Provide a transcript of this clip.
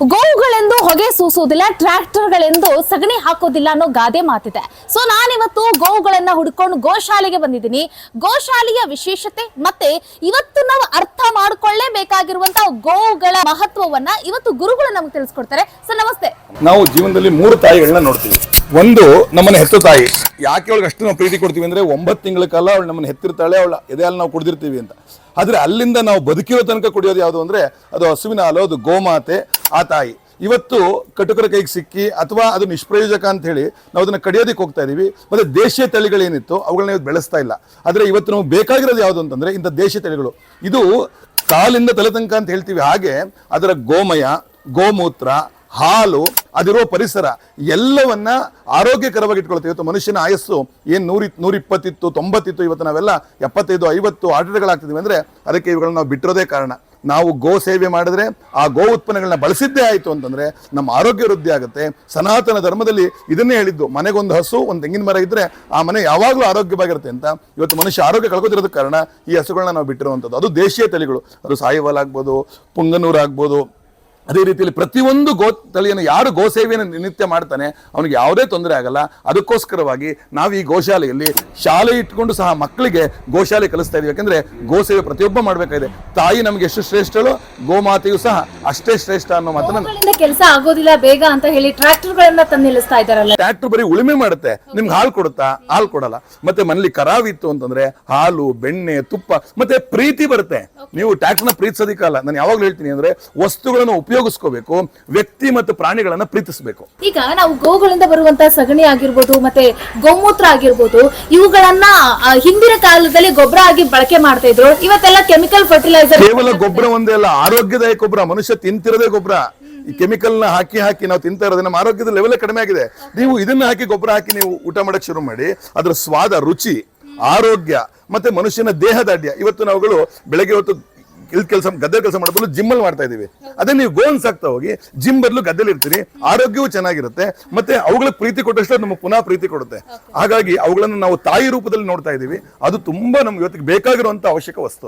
ಗೋವುಗಳೆಂದು ಹೊಗೆ ಸೂಸುವುದಿಲ್ಲ, ಟ್ರ್ಯಾಕ್ಟರ್ಗಳೆಂದು ಸಗಣಿ ಹಾಕೋದಿಲ್ಲ ಅನ್ನೋ ಗಾದೆ ಮಾತಿದೆ. ಸೊ ನಾನಿವತ್ತು ಗೋವುಗಳನ್ನ ಹುಡ್ಕೊಂಡು ಗೋಶಾಲೆಗೆ ಬಂದಿದ್ದೀನಿ. ಗೋಶಾಲೆಯ ವಿಶೇಷತೆ ಮತ್ತೆ ಇವತ್ತು ನಾವು ಅರ್ಥ ಮಾಡ್ಕೊಳ್ಳೇಬೇಕಾಗಿರುವಂತಹ ಗೋವುಗಳ ಮಹತ್ವವನ್ನ ಇವತ್ತು ಗುರುಗಳು ನಮ್ಗೆ ತಿಳಿಸ್ಕೊಡ್ತಾರೆ. ಸರ್ ನಮಸ್ತೆ. ನಾವು ಜೀವನದಲ್ಲಿ 3 ತಾಯಿಗಳನ್ನ ನೋಡ್ತೀವಿ. ಒಂದು ನಮ್ಮನ್ನ ಹೆತ್ತ ತಾಯಿ. ಯಾಕೆ ಅವಳಿಗೆ ಅಷ್ಟು ನಾವು ಪ್ರೀತಿ ಕೊಡ್ತೀವಿ ಅಂದ್ರೆ 9 ತಿಂಗಳ ಕಾಲ ಅವಳು ನಮ್ಮನ್ನ ಹೆತ್ತಿರ್ತಾಳೆ, ಅವಳ ಎದೆಯಲ್ಲಿ ನಾವು ಕುಡಿದಿರ್ತೀವಿ ಅಂತ. ಆದ್ರೆ ಅಲ್ಲಿಂದ ನಾವು ಬದುಕಿರೋ ತನಕ ಕುಡಿಯೋದು ಯಾವುದು ಅಂದ್ರೆ ಅದು ಹಸುವಿನ ಹಾಲು, ಅದು ಗೋಮಾತೆ, ಆ ತಾಯಿ. ಇವತ್ತು ಕಟುಕರ ಕೈಗೆ ಸಿಕ್ಕಿ ಅಥವಾ ಅದು ನಿಷ್ಪ್ರಯೋಜಕ ಅಂತ ಹೇಳಿ ನಾವು ಅದನ್ನ ಕಡಿಯೋದಕ್ಕೆ ಹೋಗ್ತಾ ಇದೀವಿ. ಮತ್ತೆ ದೇಶೀಯ ತಳಿಗಳೇನಿತ್ತು ಅವುಗಳನ್ನ ಇವತ್ತು ಬೆಳೆಸ್ತಾ ಇಲ್ಲ. ಆದ್ರೆ ಇವತ್ತು ನಮ್ಗೆ ಬೇಕಾಗಿರೋದು ಯಾವುದು ಅಂತಂದ್ರೆ ಇಂಥ ದೇಶೀಯ ತಳಿಗಳು. ಇದು ಕಾಲಿಂದ ತಲೆ ತನಕ ಅಂತ ಹೇಳ್ತೀವಿ. ಹಾಗೆ ಅದರ ಗೋಮಯ, ಗೋಮೂತ್ರ, ಹಾಲು, ಅದಿರೋ ಪರಿಸರ ಎಲ್ಲವನ್ನ ಆರೋಗ್ಯಕರವಾಗಿ ಇಟ್ಕೊಳ್ತೀವಿ. ಇವತ್ತು ಮನುಷ್ಯನ ಆಯಸ್ಸು ಏನು 120 ಇತ್ತು, 90 ಇತ್ತು, ಇವತ್ತು ನಾವೆಲ್ಲ 75, 50 ಆರ್ಡರ್ಗಳಾಗ್ತಿದ್ವಿ ಅಂದ್ರೆ ಅದಕ್ಕೆ ಇವುಗಳನ್ನ ನಾವು ಬಿಟ್ಟಿರೋದೇ ಕಾರಣ. ನಾವು ಗೋ ಸೇವೆ ಮಾಡಿದ್ರೆ, ಆ ಗೋ ಉತ್ಪನ್ನಗಳನ್ನ ಬಳಸಿದ್ದೇ ಆಯಿತು ಅಂತಂದ್ರೆ ನಮ್ಮ ಆರೋಗ್ಯ ವೃದ್ಧಿ ಆಗುತ್ತೆ. ಸನಾತನ ಧರ್ಮದಲ್ಲಿ ಇದನ್ನೇ ಹೇಳಿದ್ದು, ಮನೆಗೊಂದು ಹಸು, ಒಂದು ತೆಂಗಿನ ಮರ ಇದ್ರೆ ಆ ಮನೆ ಯಾವಾಗಲೂ ಆರೋಗ್ಯವಾಗಿರುತ್ತೆ ಅಂತ. ಇವತ್ತು ಮನುಷ್ಯ ಆರೋಗ್ಯ ಕಳ್ಕೊತಿರೋದ ಕಾರಣ ಈ ಹಸುಗಳನ್ನ ನಾವು ಬಿಟ್ಟಿರುವಂಥದ್ದು. ಅದು ದೇಶೀಯ ತಳಿಗಳು. ಅದು ಸಾಯಿವಾಲ್ ಆಗ್ಬೋದು, ಪುಂಗನೂರು ಆಗ್ಬೋದು. ಅದೇ ರೀತಿಯಲ್ಲಿ ಪ್ರತಿಯೊಂದು ಗೋ ತಳಿಯನ್ನು ಯಾರು ಗೋ ಸೇವೆಯನ್ನು ನಿತ್ಯ ಮಾಡ್ತಾನೆ ಅವನಿಗೆ ಯಾವುದೇ ತೊಂದರೆ ಆಗಲ್ಲ. ಅದಕ್ಕೋಸ್ಕರವಾಗಿ ನಾವು ಈ ಗೋಶಾಲೆಯಲ್ಲಿ ಶಾಲೆ ಇಟ್ಕೊಂಡು ಸಹ ಮಕ್ಕಳಿಗೆ ಗೋಶಾಲೆ ಕಲಿಸ್ತಾ ಇದೀವಿ. ಯಾಕಂದ್ರೆ ಗೋ ಸೇವೆ ಪ್ರತಿಯೊಬ್ಬ ಮಾಡ್ಬೇಕಾಗಿದೆ. ತಾಯಿ ನಮ್ಗೆ ಎಷ್ಟು ಶ್ರೇಷ್ಠಳು, ಗೋಮಾತೆಯು ಸಹ ಅಷ್ಟೇ ಶ್ರೇಷ್ಠ ಅನ್ನೋ ಮಾತನ್ನ ಕೆಲಸ ಆಗೋದಿಲ್ಲ ಬೇಗ ಅಂತ ಹೇಳಿ ಟ್ರ್ಯಾಕ್ಟರ್ಗಳನ್ನ ತಂದು ನಿಲ್ಲಿಸ್ತಾ ಇದಾರಲ್ಲ. ಟ್ರ್ಯಾಕ್ಟರ್ ಬರೀ ಉಳುಮೆ ಮಾಡುತ್ತೆ, ನಿಮ್ಗೆ ಹಾಲು ಕೊಡುತ್ತಾ? ಹಾಲು ಕೊಡಲ್ಲ. ಮತ್ತೆ ಮನೇಲಿ ಕರಾವಿತ್ತು ಅಂತಂದ್ರೆ ಹಾಲು, ಬೆಣ್ಣೆ, ತುಪ್ಪ ಮತ್ತೆ ಪ್ರೀತಿ ಬರುತ್ತೆ. ನೀವು ಟ್ರ್ಯಾಕ್ಟರ್ನ ಪ್ರೀತಿಸೋದಿಕ್ಕಲ್ಲ. ನಾನು ಯಾವಾಗ್ಲೂ ಹೇಳ್ತೀನಿ ಅಂದ್ರೆ ವಸ್ತುಗಳನ್ನು ಉಪಯೋಗಿಸ್ಕೋಬೇಕು, ವ್ಯಕ್ತಿ ಮತ್ತು ಪ್ರಾಣಿಗಳನ್ನ ಪ್ರೀತಿಸಬೇಕು. ಈಗ ನಾವು ಗೋಗಳಿಂದ ಬರುವಂತಹ ಸಗಣಿ ಆಗಿರ್ಬೋದು, ಮತ್ತೆ ಗೋಮೂತ್ರ ಆಗಿರ್ಬೋದು, ಇವುಗಳನ್ನ ಹಿಂದಿನ ಕಾಲದಲ್ಲಿ ಗೊಬ್ಬರ ಆಗಿ ಬಳಕೆ ಮಾಡ್ತಾ ಇದ್ರು. ಇವತ್ತೆಲ್ಲ ಕೆಮಿಕಲ್ ಫರ್ಟಿಲೈಸರ್. ಕೇವಲ ಗೊಬ್ಬರ ಒಂದೇ ಅಲ್ಲ, ಆರೋಗ್ಯದಾಯಕ ಗೊಬ್ಬರ. ಮನುಷ್ಯ ತಿಂತಿರೋದೇ ಗೊಬ್ಬರ. ಈ ಕೆಮಿಕಲ್ ನ ಹಾಕಿ ನಾವು ತಿಂತಾ ಇರೋದು ನಮ್ಮ ಆರೋಗ್ಯದ ಲೆವೆಲ್ ಕಡಿಮೆ ಆಗಿದೆ. ನೀವು ಇದನ್ನ ಹಾಕಿ ಗೊಬ್ಬರ ಹಾಕಿ ನೀವು ಊಟ ಮಾಡಕ್ ಶುರು ಮಾಡಿ, ಅದರ ಸ್ವಾದ, ರುಚಿ, ಆರೋಗ್ಯ ಮತ್ತೆ ಮನುಷ್ಯನ ದೇಹದಾಢ್ಯ. ಇವತ್ತು ನಾವುಗಳು ಬೆಳಗ್ಗೆ ಹೊತ್ತು ಗದ್ದೆ ಕೆಲಸ ಮಾಡೋ ಬದಲು ಜಿಮ್ ಅಲ್ಲಿ ಮಾಡ್ತಾ ಇದೀವಿ. ಅದೇ ನೀವು ಗೋನ್ ಸಾಕ್ತಾ ಹೋಗಿ ಜಿಮ್ ಬದಲು ಗದ್ದೆಲಿ ಇರ್ತೀರಿ, ಆರೋಗ್ಯವೂ ಚೆನ್ನಾಗಿರುತ್ತೆ. ಮತ್ತೆ ಅವುಗಳ ಪ್ರೀತಿ ಕೊಟ್ಟಷ್ಟು ನಮಗೆ ಪುನಃ ಪ್ರೀತಿ ಕೊಡುತ್ತೆ. ಹಾಗಾಗಿ ಅವುಗಳನ್ನು ನಾವು ತಾಯಿ ರೂಪದಲ್ಲಿ ನೋಡ್ತಾ ಇದೀವಿ. ಅದು ತುಂಬಾ ನಮ್ಗೆ ಇವತ್ತಿಗೆ ಬೇಕಾಗಿರುವಂತ ಅವಶ್ಯಕ ವಸ್ತು.